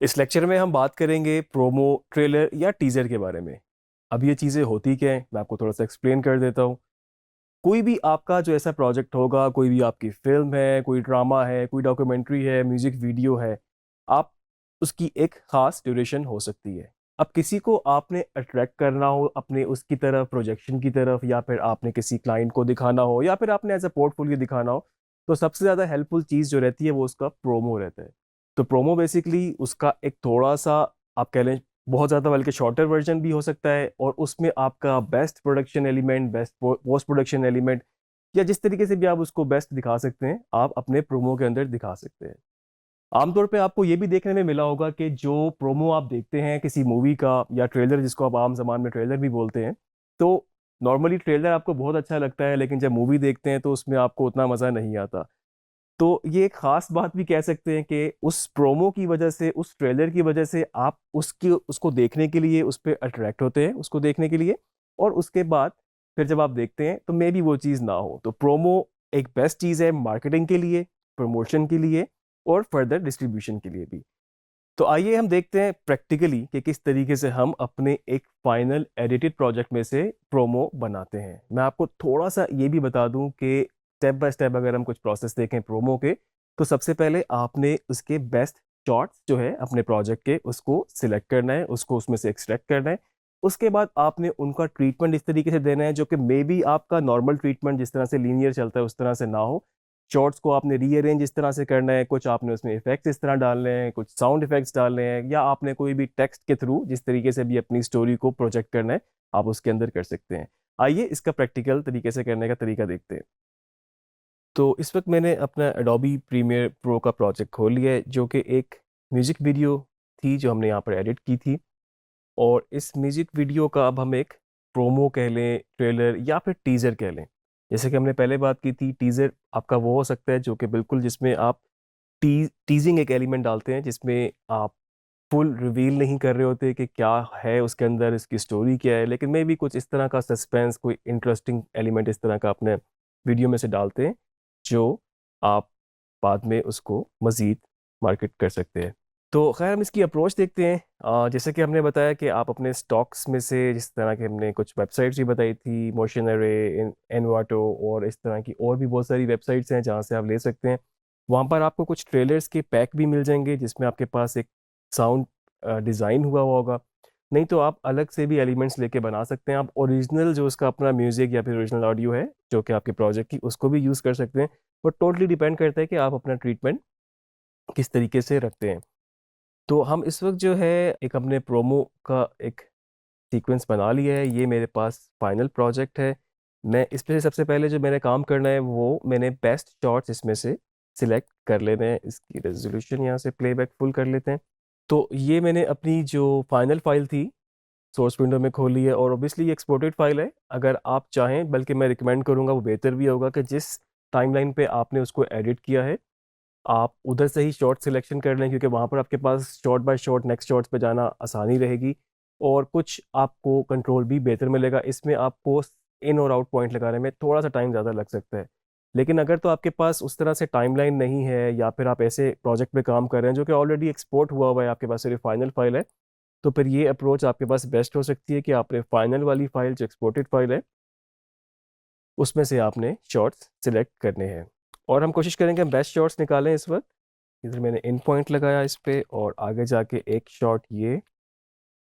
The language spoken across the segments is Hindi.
इस लेक्चर में हम बात करेंगे प्रोमो, ट्रेलर या टीजर के बारे में। अब ये चीज़ें होती क्या हैं, मैं आपको थोड़ा सा एक्सप्लेन कर देता हूँ। कोई भी आपका जो ऐसा प्रोजेक्ट होगा, कोई भी आपकी फिल्म है, कोई ड्रामा है, कोई डॉक्यूमेंट्री है, म्यूजिक वीडियो है, आप उसकी एक खास ड्यूरेशन हो सकती है। अब किसी को आपने अट्रैक्ट करना हो अपने उसकी तरफ, प्रोजेक्शन की तरफ, या फिर आपने किसी क्लाइंट को दिखाना हो, या फिर आपने एज अ पोर्टफोलियो दिखाना हो, तो सबसे ज़्यादा हेल्पफुल चीज़ जो रहती है वो उसका प्रोमो रहता है। तो प्रोमो बेसिकली उसका एक थोड़ा सा, आप कह लें बहुत ज़्यादा, बल्कि शॉर्टर वर्जन भी हो सकता है, और उसमें आपका best production element, best post production element, या जिस तरीके से भी आप उसको बेस्ट दिखा सकते हैं, आप अपने प्रोमो के अंदर दिखा सकते हैं। आमतौर पे आपको ये भी देखने में मिला होगा कि जो प्रोमो आप देखते हैं किसी मूवी का, या ट्रेलर जिसको आप आम जबान में ट्रेलर भी बोलते हैं, तो नॉर्मली ट्रेलर आपको बहुत अच्छा लगता है, लेकिन जब मूवी देखते हैं तो उसमें आपको उतना मज़ा नहीं आता। तो ये एक खास बात भी कह सकते हैं कि उस प्रोमो की वजह से, उस ट्रेलर की वजह से आप उसको देखने के लिए उस पर अट्रैक्ट होते हैं, उसको देखने के लिए। और उसके बाद फिर जब आप देखते हैं तो मे बी वो चीज़ ना हो। तो प्रोमो एक बेस्ट चीज़ है मार्केटिंग के लिए, प्रमोशन के लिए, और फर्दर डिस्ट्रीब्यूशन के लिए भी। तो आइए हम देखते हैं प्रैक्टिकली कि किस तरीके से हम अपने एक फाइनल एडिटेड प्रोजेक्ट में से प्रोमो बनाते हैं। मैं आपको थोड़ा सा ये भी बता दूं कि स्टेप बाय स्टेप अगर हम कुछ प्रोसेस देखें प्रोमो के, तो सबसे पहले आपने उसके बेस्ट शॉट्स जो है अपने प्रोजेक्ट के, उसको सिलेक्ट करना है, उसको उसमें से एक्सट्रैक्ट करना है। उसके बाद आपने उनका ट्रीटमेंट इस तरीके से देना है जो कि मे बी आपका नॉर्मल ट्रीटमेंट जिस तरह से लीनियर चलता है उस तरह से ना हो। शॉर्ट्स को आपने रीअरेंज इस तरह से करना है, कुछ आपने उसमें इफेक्ट्स इस तरह डालने हैं, कुछ साउंड इफेक्ट्स डालने हैं, या आपने कोई भी टेक्स्ट के थ्रू जिस तरीके से भी अपनी स्टोरी को प्रोजेक्ट करना है, आप उसके अंदर कर सकते हैं। आइए इसका प्रैक्टिकल तरीके से करने का तरीका देखते हैं। तो इस वक्त मैंने अपना एडोबी प्रीमियर प्रो का प्रोजेक्ट खोल लिया है, जो कि एक म्यूजिक वीडियो थी जो हमने यहाँ पर एडिट की थी। और इस म्यूजिक वीडियो का अब हम एक प्रोमो कह लें, ट्रेलर या फिर टीजर कह लें। जैसे कि हमने पहले बात की थी, टीजर आपका वो हो सकता है जो कि बिल्कुल जिसमें आप टीजिंग एक एलिमेंट डालते हैं, जिसमें आप फुल रिवील नहीं कर रहे होते कि क्या है उसके अंदर, इसकी स्टोरी क्या है, लेकिन मे भी कुछ इस तरह का सस्पेंस, कोई इंटरेस्टिंग एलिमेंट इस तरह का अपने वीडियो में से डालते हैं, जो आप बाद में उसको मज़ीद मार्केट कर सकते हैं। तो खैर हम इसकी अप्रोच देखते हैं। जैसे कि हमने बताया कि आप अपने स्टॉक्स में से, जिस तरह के हमने कुछ वेबसाइट्स भी बताई थी, मोशन अरे, एनवाटो, और इस तरह की और भी बहुत सारी वेबसाइट्स हैं जहाँ से आप ले सकते हैं। वहाँ पर आपको कुछ ट्रेलर्स के पैक भी मिल जाएंगे जिसमें आपके पास एक साउंड डिज़ाइन हुआ होगा। नहीं तो आप अलग से भी एलिमेंट्स लेके बना सकते हैं। आप ओरिजिनल जो उसका अपना म्यूज़िक या फिर ओरिजिनल ऑडियो है जो कि आपके प्रोजेक्ट की, उसको भी यूज़ कर सकते हैं। वो टोटली डिपेंड करता है कि आप अपना ट्रीटमेंट किस तरीके से रखते हैं। तो हम इस वक्त जो है एक अपने प्रोमो का एक सीक्वेंस बना लिया है। ये मेरे पास फाइनल प्रोजेक्ट है। मैं इस पे सबसे पहले जो मैंने काम करना है वो मैंने बेस्ट शॉट्स इसमें से सिलेक्ट कर लेने हैं। इसकी रेजोल्यूशन यहाँ से प्लेबैक फुल कर लेते हैं। तो ये मैंने अपनी जो फाइनल फाइल थी सोर्स विंडो में खोली है, और ऑब्वियसली ये एक्सपोर्टेड फाइल है। अगर आप चाहें, बल्कि मैं रिकमेंड करूंगा, वो बेहतर भी होगा कि जिस टाइमलाइन पे आपने उसको एडिट किया है आप उधर से ही शॉर्ट सिलेक्शन कर लें, क्योंकि वहाँ पर आपके पास short by short next shorts पे जाना आसानी रहेगी, और कुछ आपको कंट्रोल भी बेहतर मिलेगा। इसमें आपको इन और आउट पॉइंट लगाने में थोड़ा सा टाइम ज़्यादा लग सकता है। लेकिन अगर तो आपके पास उस तरह से टाइमलाइन नहीं है, या फिर आप ऐसे प्रोजेक्ट पे काम कर रहे हैं जो कि ऑलरेडी एक्सपोर्ट हुआ हुआ है, आपके पास सिर्फ फाइनल फाइल है, तो फिर ये अप्रोच आपके पास बेस्ट हो सकती है कि आपने फाइनल वाली फाइल जो एक्सपोर्टेड फाइल है उसमें से आपने शॉर्ट्स सिलेक्ट करने हैं। और हम कोशिश करेंगे हम बेस्ट शॉर्ट्स निकालें इस वक्त। इधर मैंने इन पॉइंट लगाया इस पे, और आगे जाके एक शॉट ये,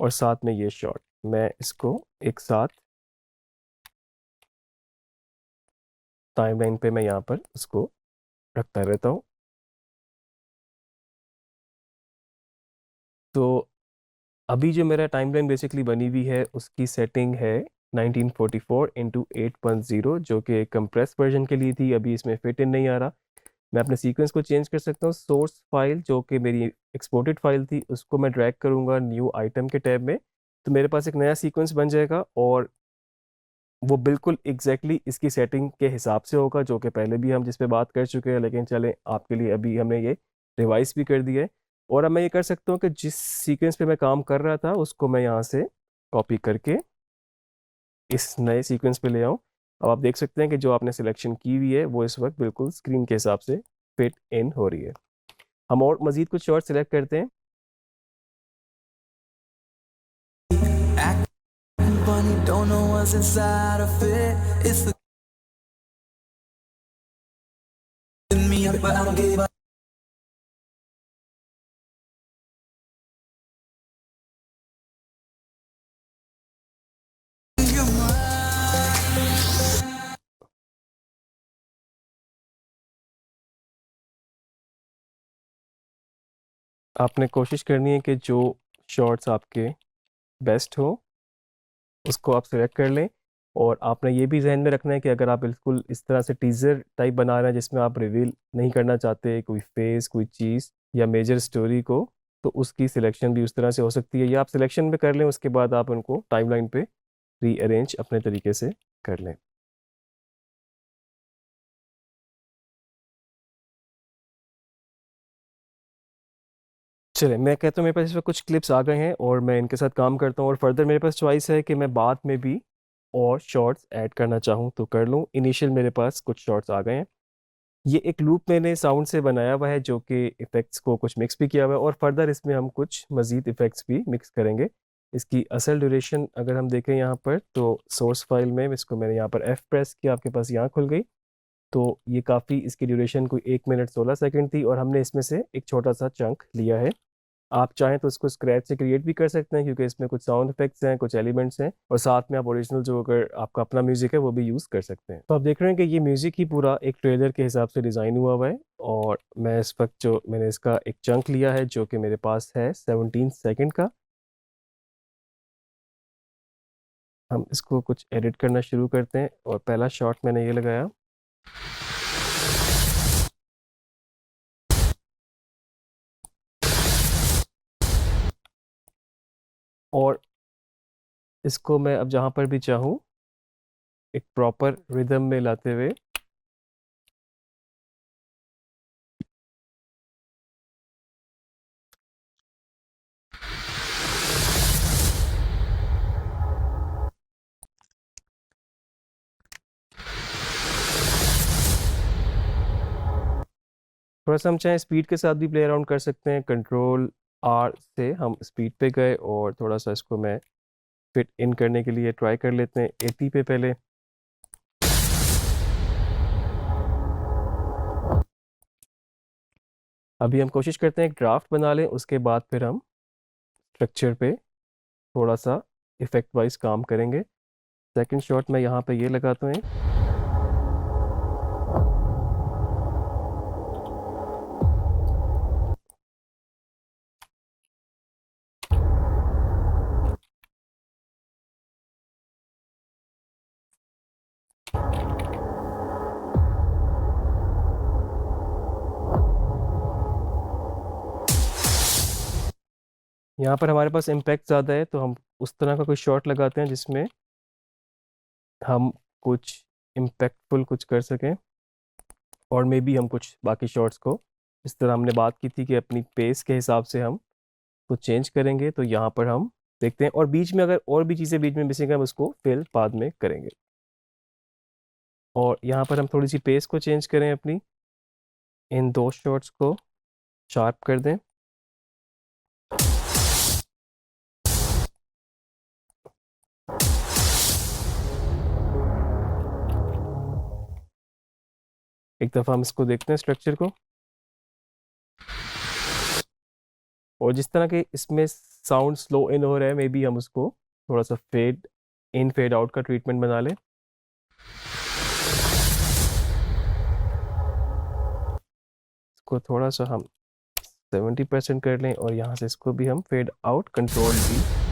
और साथ में ये शॉट, मैं इसको एक साथ टाइमलाइन पे मैं यहाँ पर इसको रखता रहता हूँ। तो अभी जो मेरा टाइमलाइन बेसिकली बनी हुई है उसकी सेटिंग है 1944 इंटू 8.0, जो कि कंप्रेस वर्जन के लिए थी। अभी इसमें फिट इन नहीं आ रहा। मैं अपने सीक्वेंस को चेंज कर सकता हूँ। सोर्स फाइल जो कि मेरी एक्सपोर्टेड फाइल थी उसको मैं ड्रैग करूँगा न्यू आइटम के टैब में, तो मेरे पास एक नया सीक्वेंस बन जाएगा, और वो बिल्कुल एग्जैक्टली इसकी सेटिंग के हिसाब से होगा जो कि पहले भी हम जिस पे बात कर चुके हैं। लेकिन चलें, आपके लिए अभी हमने ये रिवाइज भी कर दिया है। और अब मैं ये कर सकता हूँ कि जिस सीक्वेंस पे मैं काम कर रहा था उसको मैं यहाँ से कॉपी करके इस नए सीक्वेंस पे ले आऊँ। अब आप देख सकते हैं कि जो आपने सिलेक्शन की हुई है वो इस वक्त बिल्कुल स्क्रीन के हिसाब से फिट इन हो रही है। हम और मज़ीद कुछ शॉर्ट सिलेक्ट करते हैं। Don't know what's inside of it. It's the me, but I don't give up. आपने कोशिश करनी है कि जो शॉट्स आपके बेस्ट हो उसको आप सिलेक्ट कर लें। और आपने ये भी जहन में रखना है कि अगर आप बिल्कुल इस तरह से टीज़र टाइप बना रहे हैं जिसमें आप रिवील नहीं करना चाहते कोई फेस कोई चीज़ या मेजर स्टोरी को, तो उसकी सिलेक्शन भी उस तरह से हो सकती है, या आप सिलेक्शन में कर लें उसके बाद आप उनको टाइमलाइन पे रीअरेंज अपने तरीके से कर लें। चलिए, मैं कहता हूँ मेरे पास इस वक्त कुछ क्लिप्स आ गए हैं और मैं इनके साथ काम करता हूँ, और फर्दर मेरे पास चॉइस है कि मैं बाद में भी और शॉर्ट्स ऐड करना चाहूँ तो कर लूँ। इनिशियल मेरे पास कुछ शॉर्ट्स आ गए हैं। ये एक लूप मैंने साउंड से बनाया हुआ है जो कि इफ़ेक्ट्स को कुछ मिक्स भी किया हुआ है, और फर्दर इसमें हम कुछ मज़ीद इफ़ेक्ट्स भी मिक्स करेंगे। इसकी असल ड्यूरेशन अगर हम देखें यहाँ पर, तो सोर्स फाइल में इसको मैंने यहाँ पर एफ प्रेस किया, आपके पास यहाँ खुल गई। तो ये काफ़ी, इसकी ड्यूरेशन कोई 1 मिनट 16 सेकंड थी, और हमने इसमें से एक छोटा सा चंक लिया है। आप चाहें तो इसको स्क्रैच से क्रिएट भी कर सकते हैं क्योंकि इसमें कुछ साउंड इफेक्ट्स हैं, कुछ एलिमेंट्स हैं, और साथ में आप ओरिजिनल जो अगर आपका अपना म्यूजिक है वो भी यूज़ कर सकते हैं। तो आप देख रहे हैं कि ये म्यूजिक ही पूरा एक ट्रेलर के हिसाब से डिज़ाइन हुआ हुआ है, और मैं इस वक्त जो मैंने इसका एक चंक लिया है जो कि मेरे पास है 17 सेकंड का। हम इसको कुछ एडिट करना शुरू करते हैं, और पहला शॉट मैंने ये लगाया। और इसको मैं अब जहाँ पर भी चाहूँ एक प्रॉपर रिदम में लाते हुए थोड़ा सा हम चाहे स्पीड के साथ भी प्ले अराउंड कर सकते हैं। कंट्रोल आर से हम स्पीड पे गए, और थोड़ा सा इसको मैं फिट इन करने के लिए ट्राई कर लेते हैं 80 पे पहले। अभी हम कोशिश करते हैं एक ड्राफ्ट बना लें, उसके बाद फिर हम स्ट्रक्चर पे थोड़ा सा इफेक्ट वाइज काम करेंगे। सेकंड शॉट मैं यहाँ पे ये लगाता हूँ। यहाँ पर हमारे पास इम्पैक्ट ज़्यादा है, तो हम उस तरह का कोई शॉट लगाते हैं जिसमें हम कुछ इम्पैक्टफुल कुछ कर सकें, और मे बी हम कुछ बाकी शॉट्स को इस तरह हमने बात की थी कि अपनी पेस के हिसाब से हम कुछ चेंज करेंगे। तो यहाँ पर हम देखते हैं, और बीच में अगर और भी चीज़ें बीच में मिसिंग है हम उसको फिल बाद में करेंगे। और यहाँ पर हम थोड़ी सी पेस को चेंज करें अपनी, इन दो शॉट्स को शार्प कर दें। एक दफ़ा हम इसको देखते हैं स्ट्रक्चर को, और जिस तरह के इसमें साउंड स्लो इन हो रहा है मे बी हम उसको थोड़ा सा फेड इन फेड आउट का ट्रीटमेंट बना लें। इसको थोड़ा सा हम 70% कर लें, और यहाँ से इसको भी हम फेड आउट कंट्रोल डी।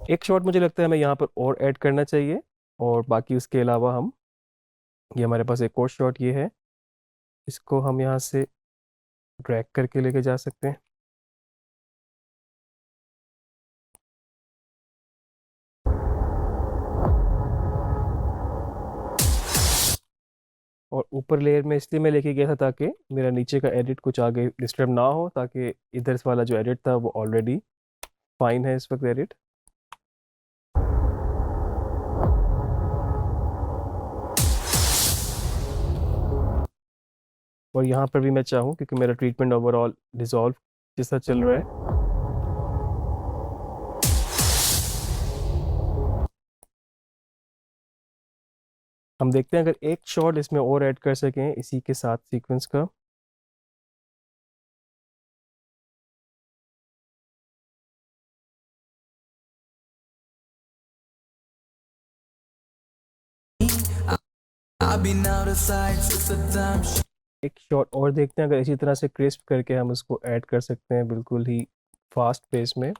एक शॉट मुझे लगता है हमें यहाँ पर और ऐड करना चाहिए, और बाकी उसके अलावा हम, ये हमारे पास एक और शॉट ये है, इसको हम यहाँ से ड्रैग करके लेके जा सकते हैं। और ऊपर लेयर में इसलिए मैं लेके गया था ताकि मेरा नीचे का एडिट कुछ आगे डिस्टर्ब ना हो, ताकि इधर वाला जो एडिट था वो ऑलरेडी फाइन है इस वक्त एडिट। और यहाँ पर भी मैं चाहूँ क्योंकि मेरा ट्रीटमेंट ओवरऑल डिजॉल्व जैसा चल रहा है, हम देखते हैं अगर एक शॉट इसमें और ऐड कर सकें इसी के साथ सीक्वेंस का। I've been out of sight since the time एक शॉट और देखते हैं अगर इसी तरह से क्रिस्प करके हम उसको ऐड कर सकते हैं बिल्कुल ही फास्ट पेस में।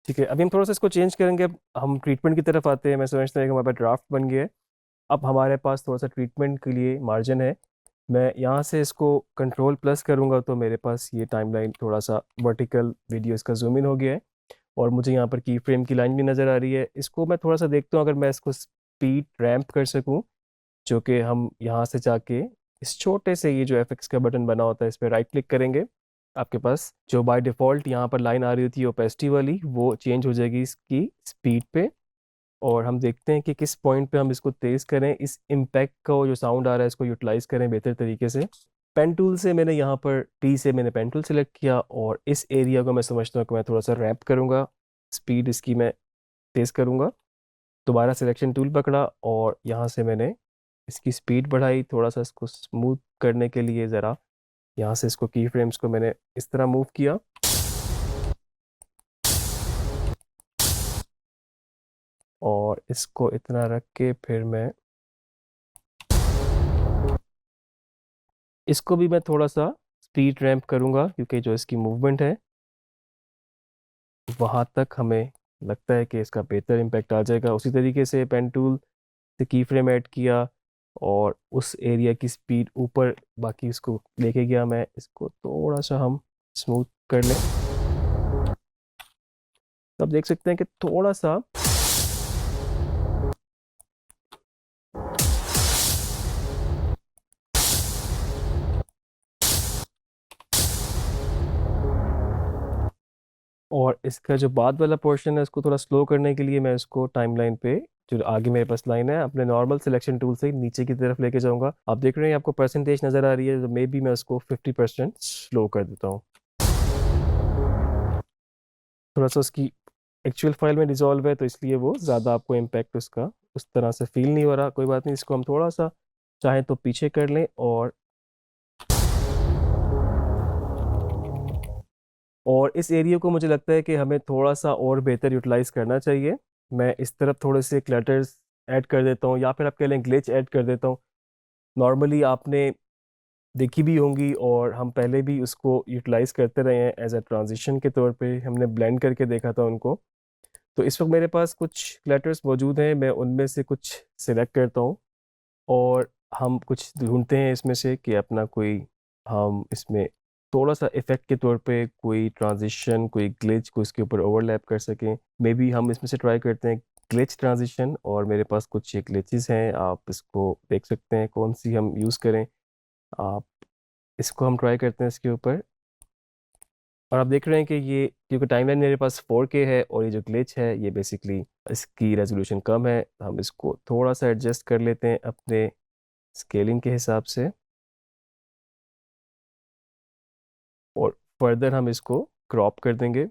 ठीक है, अभी हम थोड़ा सा इसको चेंज करेंगे। अब हम ट्रीटमेंट की तरफ आते हैं। मैं समझता हूँ कि हमारे पास ड्राफ्ट बन गया है। अब हमारे पास थोड़ा सा ट्रीटमेंट के लिए मार्जिन है। मैं यहाँ से इसको कंट्रोल प्लस करूँगा तो मेरे पास ये टाइमलाइन थोड़ा सा वर्टिकल वीडियो इसका जूम इन हो गया है और मुझे यहाँ पर की फ्रेम की लाइन भी नज़र आ रही है। इसको मैं थोड़ा सा देखता हूँ अगर मैं इसको स्पीड रैंप कर सकूँ, जो कि हम यहाँ से जाके इस छोटे से ये जो एफएक्स का बटन बना होता है इस पर राइट क्लिक करेंगे। आपके पास जो बाय डिफ़ॉल्ट यहाँ पर लाइन आ रही होती है ओपेसिटी वाली, वो चेंज हो जाएगी इसकी स्पीड पे। और हम देखते हैं कि किस पॉइंट पे हम इसको तेज़ करें, इस इम्पैक्ट का जो साउंड आ रहा है इसको यूटिलाइज करें बेहतर तरीके से। पेन टूल से मैंने यहाँ पर टी से मैंने पेन टूल सेलेक्ट किया और इस एरिया को मैं समझता हूँ कि मैं थोड़ा सा रैप करूँगा, स्पीड इसकी मैं तेज़ करूँगा। दोबारा सिलेक्शन टूल पकड़ा और यहाँ से मैंने इसकी स्पीड बढ़ाई, थोड़ा सा इसको स्मूथ करने के लिए ज़रा यहाँ से इसको की फ्रेम्स को मैंने इस तरह मूव किया और इसको इतना रख के फिर मैं इसको भी मैं थोड़ा सा स्पीड रैंप करूँगा क्योंकि जो इसकी मूवमेंट है वहाँ तक हमें लगता है कि इसका बेहतर इम्पैक्ट आ जाएगा। उसी तरीके से पेन टूल से की फ्रेम ऐड किया और उस एरिया की स्पीड ऊपर बाकी इसको लेके गया। मैं इसको थोड़ा सा हम स्मूथ कर लें, तब देख सकते हैं कि थोड़ा सा और इसका जो बाद वाला पोर्शन है इसको थोड़ा स्लो करने के लिए मैं इसको टाइमलाइन पे जो आगे मेरे पास लाइन है अपने नॉर्मल सिलेक्शन टूल से नीचे की तरफ लेके जाऊंगा। आप देख रहे हैं आपको परसेंटेज नज़र आ रही है, तो मे बी मैं उसको 50% स्लो कर देता हूँ। थोड़ा सा उसकी एक्चुअल फाइल में डिजॉल्व है तो इसलिए वो ज़्यादा आपको इम्पैक्ट उसका उस तरह से फील नहीं हो रहा। कोई बात नहीं, इसको हम थोड़ा सा चाहें तो पीछे कर लें और इस एरिया को मुझे लगता है कि हमें थोड़ा सा और बेहतर यूटिलाइज करना चाहिए। मैं इस तरफ थोड़े से क्लटर्स ऐड कर देता हूँ या फिर आप कह लें ग्लिच ऐड कर देता हूँ। नॉर्मली आपने देखी भी होंगी और हम पहले भी उसको यूटिलाइज करते रहे हैं एज अ ट्रांजिशन के तौर पे, हमने ब्लेंड करके देखा था उनको। तो इस वक्त मेरे पास कुछ क्लटर्स मौजूद हैं, मैं उनमें से कुछ सिलेक्ट करता हूँ और हम कुछ ढूंढते हैं इसमें से कि अपना कोई हम इसमें थोड़ा सा इफेक्ट के तौर पे कोई ट्रांजिशन कोई ग्लिच को इसके ऊपर ओवरलैप कर सकें। मे बी हम इसमें से ट्राई करते हैं ग्लिच ट्रांजिशन और मेरे पास कुछ ये ग्लिचेस हैं, आप इसको देख सकते हैं कौन सी हम यूज़ करें। आप इसको हम ट्राई करते हैं इसके ऊपर और आप देख रहे हैं कि ये क्योंकि टाइमलाइन मेरे पास 4K है और ये जो ग्लिच है ये बेसिकली इसकी रेजोल्यूशन कम है, हम इसको थोड़ा सा एडजस्ट कर लेते हैं अपने स्केलिंग के हिसाब से और फर्दर हम इसको क्रॉप कर देंगे।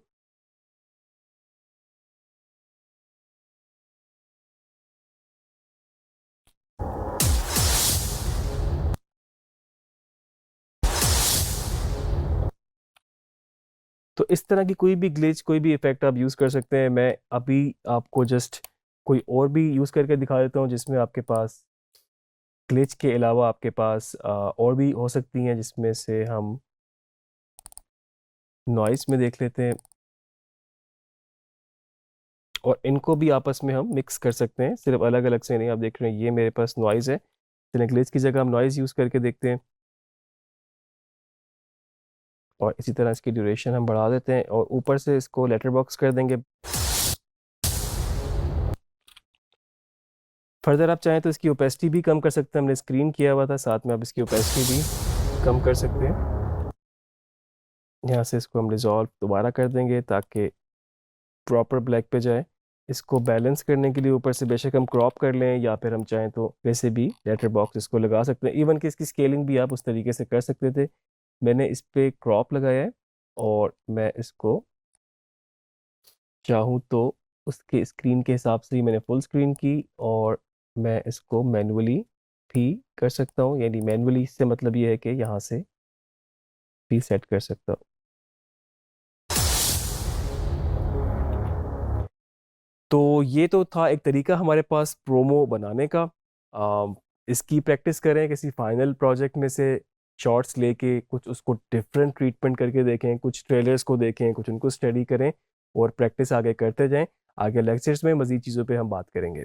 तो इस तरह की कोई भी ग्लिच कोई भी इफेक्ट आप यूज़ कर सकते हैं। मैं अभी आपको जस्ट कोई और भी यूज़ करके दिखा देता हूँ जिसमें आपके पास ग्लिच के अलावा आपके पास और भी हो सकती हैं, जिसमें से हम नॉइस में देख लेते हैं और इनको भी आपस में हम मिक्स कर सकते हैं, सिर्फ अलग अलग से नहीं। आप देख रहे हैं ये मेरे पास नॉइज़ है, चलिए ग्लिच की जगह हम नॉइज़ यूज़ करके देखते हैं और इसी तरह इसकी ड्यूरेशन हम बढ़ा देते हैं और ऊपर से इसको लेटर बॉक्स कर देंगे। फर्दर आप चाहें तो इसकी ओपेसिटी भी कम कर सकते हैं, हमने स्क्रीन किया हुआ था, साथ में आप इसकी ओपेसिटी भी कम कर सकते हैं। यहाँ से इसको हम रिजॉल्व दोबारा कर देंगे ताकि प्रॉपर ब्लैक पे जाए। इसको बैलेंस करने के लिए ऊपर से बेशक हम क्रॉप कर लें, या फिर हम चाहें तो वैसे भी लेटर बॉक्स इसको लगा सकते हैं। इवन कि इसकी स्केलिंग भी आप उस तरीके से कर सकते थे। मैंने इस पे क्रॉप लगाया है और मैं इसको चाहूँ तो उसके स्क्रीन के हिसाब से ही मैंने फुल स्क्रीन की, और मैं इसको मैनुअली भी कर सकता हूँ। यानी मैनुअली इससे मतलब ये है कि यहाँ से भी सेट कर सकता हूँ। तो ये तो था एक तरीका हमारे पास प्रोमो बनाने का। इसकी प्रैक्टिस करें, किसी फाइनल प्रोजेक्ट में से शॉर्ट्स लेके कुछ उसको डिफरेंट ट्रीटमेंट करके देखें, कुछ ट्रेलर्स को देखें, कुछ उनको स्टडी करें और प्रैक्टिस आगे करते जाएं। आगे लेक्चर्स में मज़ीद चीज़ों पे हम बात करेंगे।